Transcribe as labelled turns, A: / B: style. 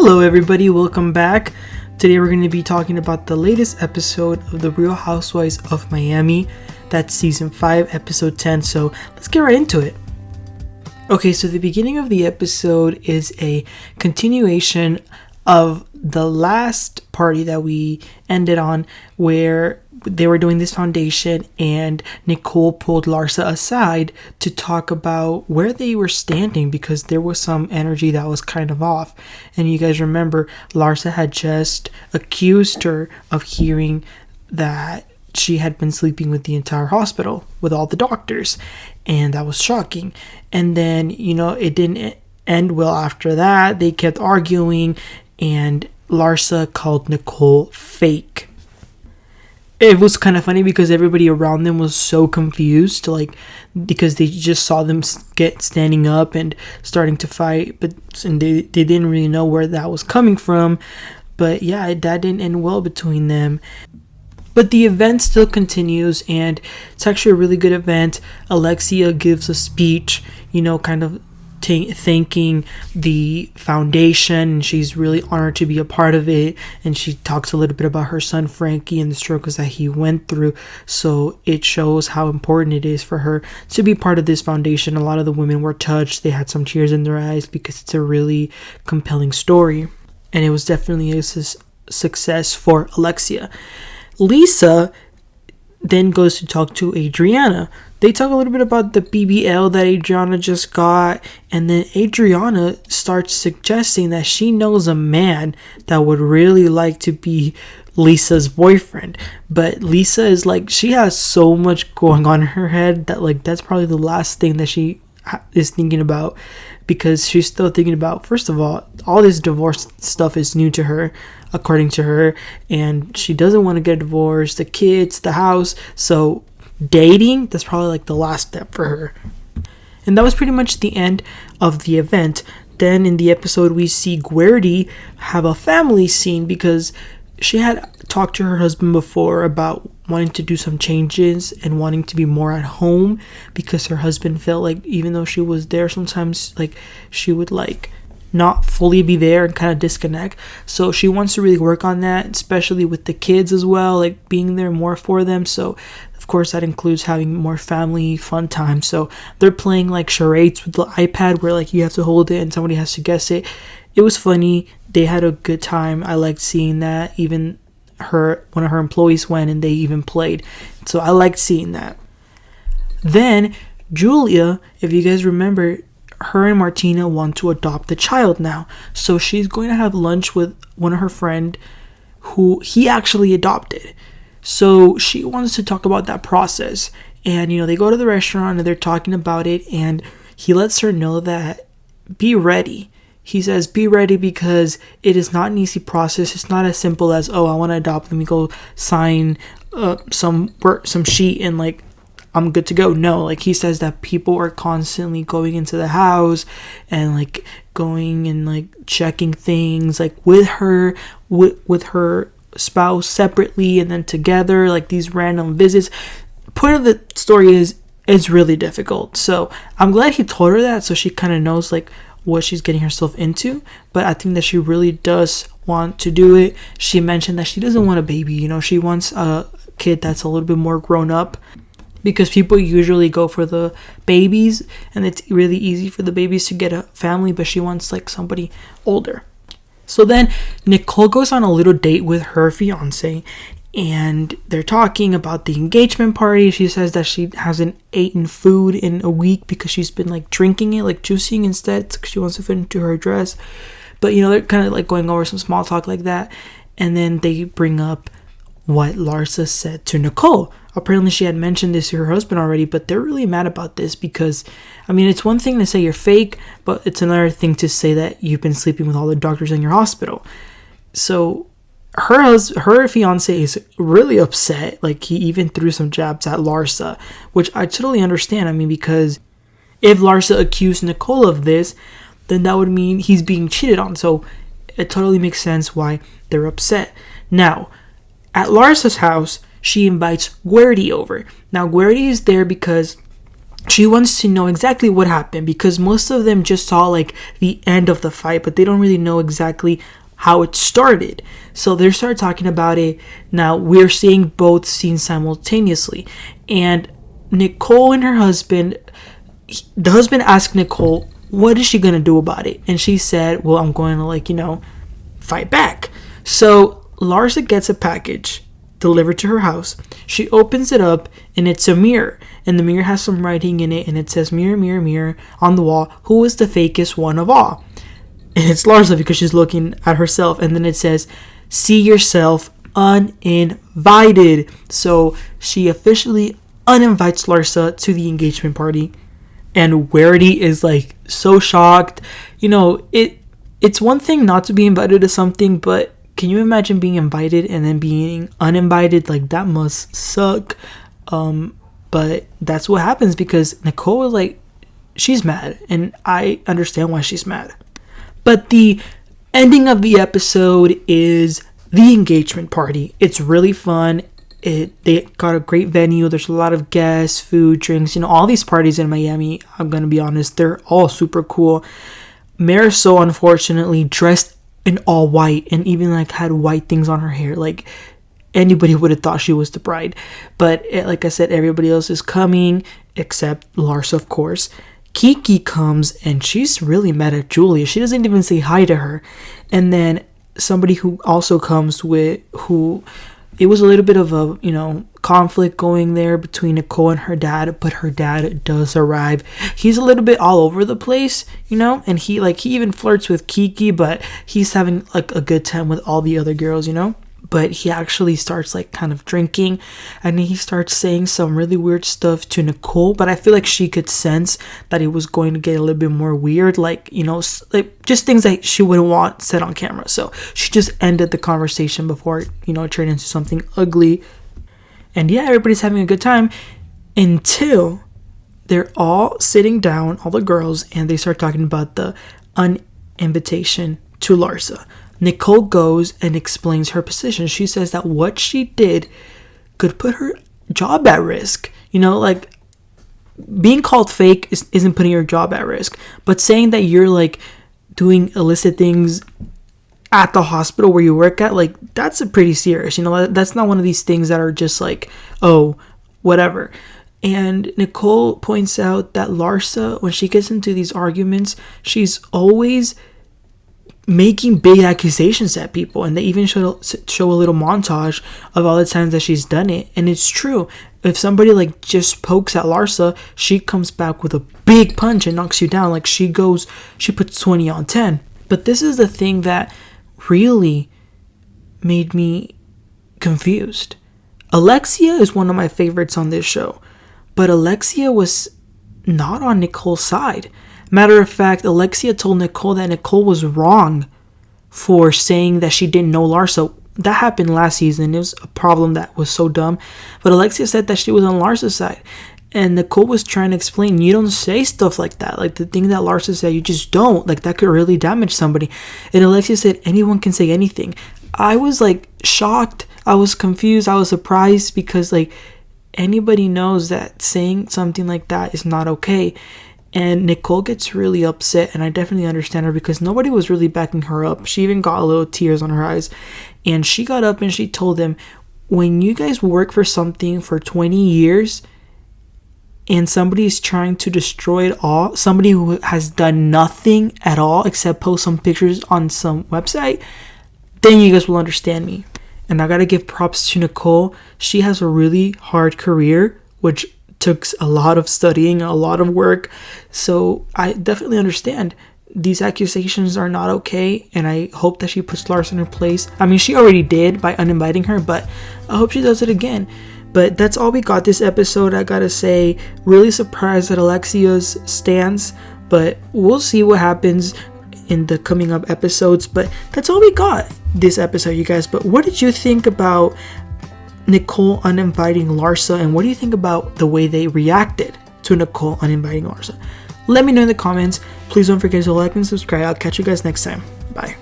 A: Hello everybody, welcome back. Today we're going to be talking about the latest episode of The Real Housewives of Miami. That's season 5, episode 10, so let's get right into it. Okay, so the beginning of the episode is a continuation of the last party that we ended on, where they were doing this foundation and Nicole pulled Larsa aside to talk about where they were standing because there was some energy that was kind of off. And you guys remember Larsa had just accused her of hearing that she had been sleeping with the entire hospital with all the doctors, and that was shocking. And then, it didn't end well after that. They kept arguing and Larsa called Nicole fake. It was kind of funny because everybody around them was so confused, because they just saw them get standing up and starting to fight, and they didn't really know where that was coming from. But yeah, that didn't end well between them. But the event still continues, and it's actually a really good event. Alexia gives a speech, kind of thanking the foundation, and she's really honored to be a part of it. And she talks a little bit about her son Frankie and the struggles that he went through, so it shows how important it is for her to be part of this foundation. A lot of the women were touched. They had some tears in their eyes because it's a really compelling story, and it was definitely a success for Alexia. Lisa then goes to talk to Adriana. They talk a little bit about the BBL that Adriana just got, and then Adriana starts suggesting that she knows a man that would really like to be Lisa's boyfriend. But Lisa is she has so much going on in her head that that's probably the last thing that she is thinking about, because she's still thinking about, first of all this divorce stuff is new to her, according to her, and she doesn't want to get divorced, the kids, the house. So dating, that's probably the last step for her. And that was pretty much the end of the event. Then in the episode we see Guerdy have a family scene because she had talked to her husband before about wanting to do some changes and wanting to be more at home, because her husband felt even though she was there, sometimes she would not fully be there and kind of disconnect. So she wants to really work on that, especially with the kids as well, being there more for them. So of course that includes having more family fun time. So they're playing charades with the iPad where you have to hold it and somebody has to guess it. It was funny. They had a good time. I liked seeing that. Even one of her employees went and they even played. So I liked seeing that. Then Julia, if you guys remember, her and Martina want to adopt the child now. So she's going to have lunch with one of her friend who he actually adopted. So she wants to talk about that process. And, they go to the restaurant and they're talking about it. And he lets her know that be ready. He says, be ready, because it is not an easy process. It's not as simple as, I want to adopt. Let me go sign some sheet and I'm good to go. No, he says that people are constantly going into the house and going and checking things with her, with her spouse separately and then together, these random visits. Point of the story is it's really difficult. So I'm glad he told her that, so she kind of knows what she's getting herself into. But I think that she really does want to do it. She mentioned that she doesn't want a baby. She wants a kid that's a little bit more grown up, because people usually go for the babies and it's really easy for the babies to get a family, but she wants somebody older. So then Nicole goes on a little date with her fiance, and they're talking about the engagement party. She says that she hasn't eaten food in a week because she's been drinking it, juicing instead, because she wants to fit into her dress. But they're kind of going over some small talk like that, and then they bring up what Larsa said to Nicole. Apparently she had mentioned this to her husband already, but they're really mad about this because, it's one thing to say you're fake, but it's another thing to say that you've been sleeping with all the doctors in your hospital. So her fiance is really upset. He even threw some jabs at Larsa, which I totally understand. Because if Larsa accused Nicole of this, then that would mean he's being cheated on. So it totally makes sense why they're upset. Now, at Larsa's house, she invites Guerdy over. Now, Guerdy is there because she wants to know exactly what happened, because most of them just saw like the end of the fight, but they don't really know exactly how it started. So they start talking about it. Now we're seeing both scenes simultaneously, and Nicole and her husband, the husband asked Nicole, what is she gonna do about it? And she said, well, I'm going to fight back. So Larsa gets a package delivered to her house. She opens it up, and it's a mirror, and the mirror has some writing in it, and it says, mirror, mirror, mirror on the wall, who is the fakest one of all? And it's Larsa, because she's looking at herself. And then it says, see yourself uninvited. So she officially uninvites Larsa to the engagement party, and Guerdy is like so shocked. It's one thing not to be invited to something, but can you imagine being invited and then being uninvited? Like, that must suck. But that's what happens, because Nicole is like, she's mad, and I understand why she's mad. But the ending of the episode is the engagement party. It's really fun. They got a great venue. There's a lot of guests, food, drinks. All these parties in Miami, I'm gonna be honest, they're all super cool. Marysol, unfortunately, dressed in all white, and even had white things on her hair. Like, anybody would have thought she was the bride. But like I said, everybody else is coming except Larsa, of course. Kiki comes, and she's really mad at Julia. She doesn't even say hi to her. And then somebody who also comes with, who it was a little bit of a conflict going there between Nicole and her dad, but her dad does arrive. He's a little bit all over the place, and he even flirts with Kiki, but he's having a good time with all the other girls, But he actually starts kind of drinking, and he starts saying some really weird stuff to Nicole, but I feel like she could sense that it was going to get a little bit more weird, just things that she wouldn't want said on camera. So she just ended the conversation before it turned into something ugly. And yeah, everybody's having a good time until they're all sitting down, all the girls, and they start talking about the uninvitation to Larsa. Nicole goes and explains her position. She says that what she did could put her job at risk. Being called fake isn't putting your job at risk, but saying that you're doing illicit things at the hospital where you work at, that's a pretty serious. That's not one of these things that are just oh, whatever. And Nicole points out that Larsa, when she gets into these arguments, she's always making big accusations at people, and they even show a little montage of all the times that she's done it. And it's true, if somebody just pokes at Larsa, she comes back with a big punch and knocks you down. She puts 20 on 10. But this is the thing that really made me confused. Alexia is one of my favorites on this show, but Alexia was not on Nicole's side. Matter of fact, Alexia told Nicole that Nicole was wrong for saying that she didn't know Larsa. That happened last season. It was a problem that was so dumb. But Alexia said that she was on Larsa's side. And Nicole was trying to explain, you don't say stuff like that. The thing that Larsa said, you just don't. That could really damage somebody. And Alexia said, anyone can say anything. I was shocked. I was confused. I was surprised, because anybody knows that saying something like that is not okay. And Nicole gets really upset, and I definitely understand her, because nobody was really backing her up. She even got a little tears on her eyes, and she got up and she told them, when you guys work for something for 20 years and somebody's trying to destroy it all, somebody who has done nothing at all except post some pictures on some website, then you guys will understand me. And I gotta give props to Nicole. She has a really hard career, which took a lot of studying, a lot of work. So I definitely understand these accusations are not okay, and I hope that she puts Larsa in her place. I mean, she already did by uninviting her, but I hope she does it again. But that's all we got this episode. I gotta say, really surprised at Alexia's stance, but we'll see what happens in the coming up episodes. But that's all we got this episode, you guys. But what did you think about Nicole uninviting Larsa, and what do you think about the way they reacted to Nicole uninviting Larsa? Let me know in the comments. Please don't forget to like and subscribe. I'll catch you guys next time. Bye.